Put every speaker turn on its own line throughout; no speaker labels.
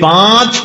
5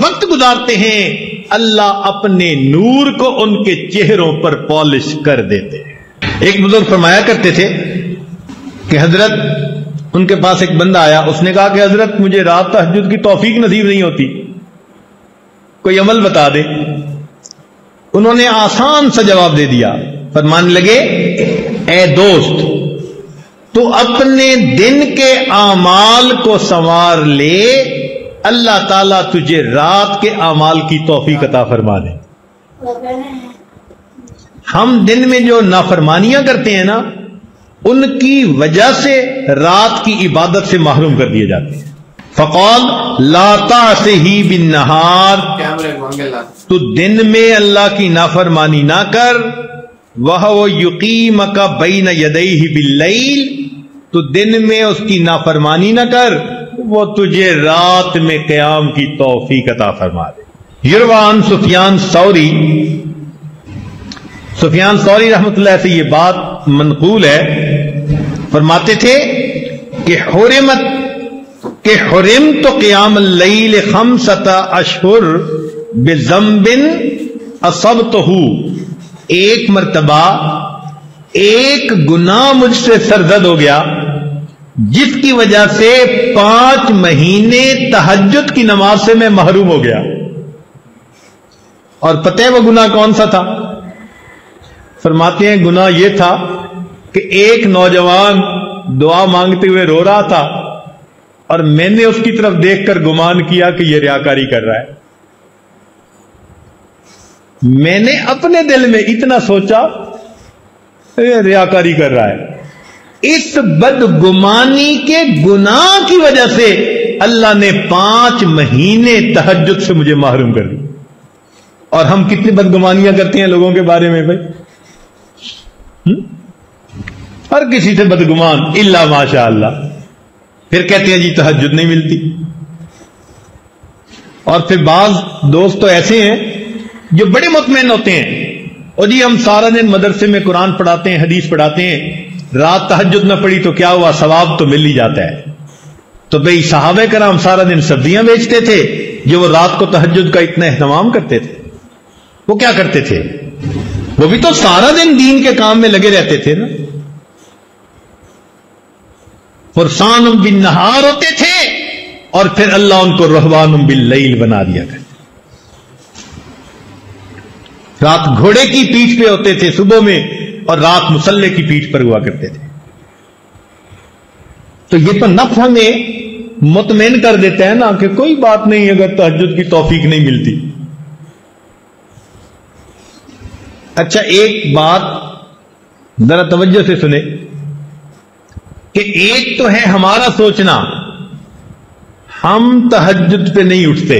وقت گزارتے ہیں، اللہ اپنے نور کو ان کے چہروں پر پالش کر دیتے ہیں۔ ایک بزرگ فرمایا کرتے تھے کہ حضرت، ان کے پاس ایک بندہ آیا، اس نے کہا کہ حضرت مجھے رات تہجد کی توفیق نصیب نہیں ہوتی، کوئی عمل بتا دے۔ انہوں نے آسان سا جواب دے دیا، فرمانے لگے اے دوست تو اپنے دن کے اعمال کو سنوار لے، اللہ تعالیٰ تجھے رات کے اعمال کی توفیق عطا فرما دے۔ ہم دن میں جو نافرمانیاں کرتے ہیں نا، ان کی وجہ سے رات کی عبادت سے محروم کر دیے جاتے ہیں۔ فقال لا تعصه بالنہار، تو دن میں اللہ کی نافرمانی نہ کر، وَهُوَ يُقِيمَكَ بَيْنَ يَدَيْهِ بِاللَّيْلِ، تو دن میں اس کی نافرمانی نہ کر، وہ تجھے رات میں قیام کی توفیق عطا فرما دے۔ یروان سفیان ثوری رحمۃ اللہ سے یہ بات منقول ہے، فرماتے تھے کہ حرمت قیام اللیل 5 اشہر بذنب اصبتہ، ایک مرتبہ ایک گناہ مجھ سے سرزد ہو گیا جس کی وجہ سے 5 مہینے تہجد کی نماز سے میں محروم ہو گیا۔ اور پتہ ہے وہ گناہ کون سا تھا؟ فرماتے ہیں گناہ یہ تھا کہ ایک نوجوان دعا مانگتے ہوئے رو رہا تھا اور میں نے اس کی طرف دیکھ کر گمان کیا کہ یہ ریاکاری کر رہا ہے۔ میں نے اپنے دل میں اتنا سوچا یہ ریاکاری کر رہا ہے۔ اس بدگمانی کے گناہ کی وجہ سے اللہ نے 5 مہینے تہجد سے مجھے محروم کر دیا۔ اور ہم کتنی بدگمانیاں کرتے ہیں لوگوں کے بارے میں بھائی، ہر کسی سے بدگمان الا ماشاء اللہ، پھر کہتے ہیں جی تہجد نہیں ملتی۔ اور پھر بعض دوست تو ایسے ہیں جو بڑے مطمئن ہوتے ہیں، اور جی ہم سارا دن مدرسے میں قرآن پڑھاتے ہیں، حدیث پڑھاتے ہیں، رات تہجد نہ پڑھی تو کیا ہوا، ثواب تو مل ہی جاتا ہے۔ تو بھئی صحابہ کرام سارا دن سبزیاں بیچتے تھے، جو وہ رات کو تہجد کا اتنا اہتمام کرتے تھے، وہ کیا کرتے تھے؟ وہ بھی تو سارا دن دین کے کام میں لگے رہتے تھے نا، فرسان بالنہار ہوتے تھے، اور پھر اللہ ان کو رہبان باللیل بنا دیا کرتے۔ رات گھوڑے کی پیٹھ پہ ہوتے تھے صبح میں، اور رات مسلح کی پیٹھ پر ہوا کرتے تھے۔ تو یہ تو نفس ہمیں مطمئن کر دیتا ہے نا کہ کوئی بات نہیں اگر تہجد کی توفیق نہیں ملتی۔ اچھا ایک بات ذرا توجہ سے سنیں کہ ایک تو ہے ہمارا سوچنا ہم تہجد پہ نہیں اٹھتے،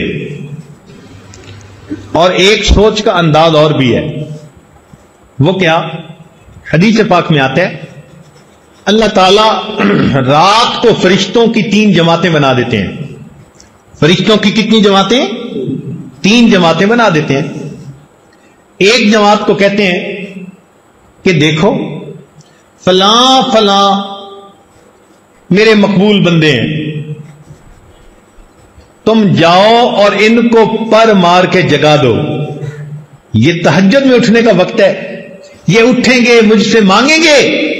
اور ایک سوچ کا انداز اور بھی ہے، وہ کیا؟ حدیث پاک میں آتا ہے اللہ تعالیٰ رات کو فرشتوں کی 3 جماعتیں بنا دیتے ہیں۔ فرشتوں کی کتنی جماعتیں؟ 3 جماعتیں بنا دیتے ہیں۔ ایک جماعت کو کہتے ہیں کہ دیکھو فلاں فلاں میرے مقبول بندے ہیں، تم جاؤ اور ان کو پر مار کے جگا دو، یہ تہجد میں اٹھنے کا وقت ہے، یہ اٹھیں گے مجھ سے مانگیں گے،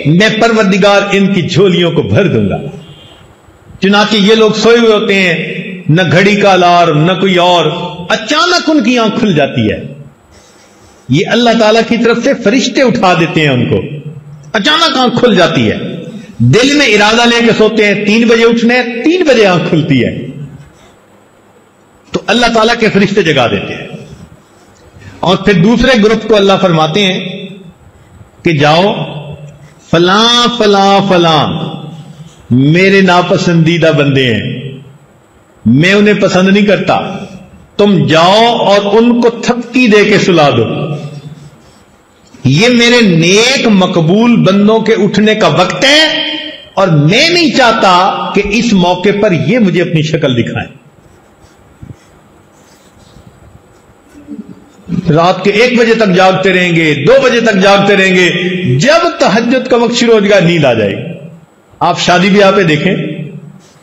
میں پروردگار ان کی جھولیوں کو بھر دوں گا۔ چنانچہ یہ لوگ سوئے ہوئے ہوتے ہیں، نہ گھڑی کا الارم نہ کوئی اور، اچانک ان کی آنکھ کھل جاتی ہے۔ یہ اللہ تعالیٰ کی طرف سے فرشتے اٹھا دیتے ہیں ان کو، اچانک آنکھ کھل جاتی ہے، دل میں ارادہ لے کے سوتے ہیں 3 بجے اٹھنے، 3 بجے آنکھ کھلتی ہے، تو اللہ تعالیٰ کے فرشتے جگا دیتے ہیں۔ اور پھر دوسرے گروپ کو اللہ فرماتے ہیں کہ جاؤ فلاں فلاں فلاں میرے ناپسندیدہ بندے ہیں، میں انہیں پسند نہیں کرتا، تم جاؤ اور ان کو تھپکی دے کے سلا دو، یہ میرے نیک مقبول بندوں کے اٹھنے کا وقت ہے، اور میں نہیں چاہتا کہ اس موقع پر یہ مجھے اپنی شکل دکھائیں۔ رات کے 1 بجے تک جاگتے رہیں گے، 2 بجے تک جاگتے رہیں گے، جب تہجد کا وقت شروع ہو جائے گا نیند آ جائے گی۔ آپ شادی بیاہ پہ دیکھیں،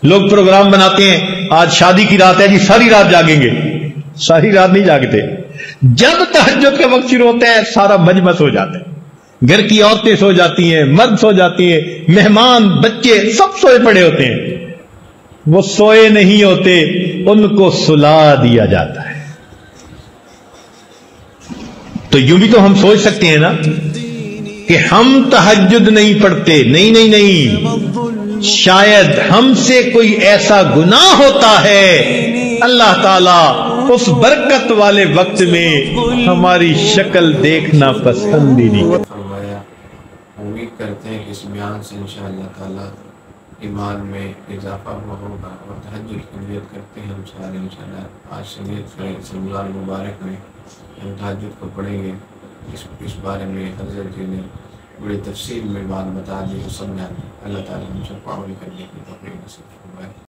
لوگ پروگرام بناتے ہیں آج شادی کی رات ہے جی ساری رات جاگیں گے، ساری رات نہیں جاگتے. جب تہجد کا وقت شروع ہوتا ہے سارا مجمع سو جاتا ہے، گھر کی عورتیں سو جاتی ہیں، مرد سو جاتی ہیں، مہمان بچے سب سوئے پڑے ہوتے ہیں. وہ سوئے نہیں ہوتے، ان کو سلا دیا جاتا ہے. تو یوں بھی تو ہم سوچ سکتے ہیں نا کہ ہم تہجد نہیں پڑھتے، نہیں نہیں نہیں، شاید ہم سے کوئی ایسا گناہ ہوتا ہے اللہ تعالیٰ اس برکت والے وقت میں ہماری شکل دیکھنا پسند ہی نہیں.
فرمایا. امید کرتے ہیں کہ اس بیان سے انشاءاللہ تعالی ایمان میں اضافہ ہوا ہوگا، اور تہجد کی نیت کرتے ہیں ہم سارے انشاءاللہ. آج سے نیت کریں اس رمضان مبارک میں ہم تہجد کو پڑھیں گے. اس بارے میں حضرت جی نے بڑی تفصیل میں بات بتا دی اور سمجھا دی. اللہ تعالیٰ ہم سب کو عمل کرنے کی توفیق نصیب فرمائے.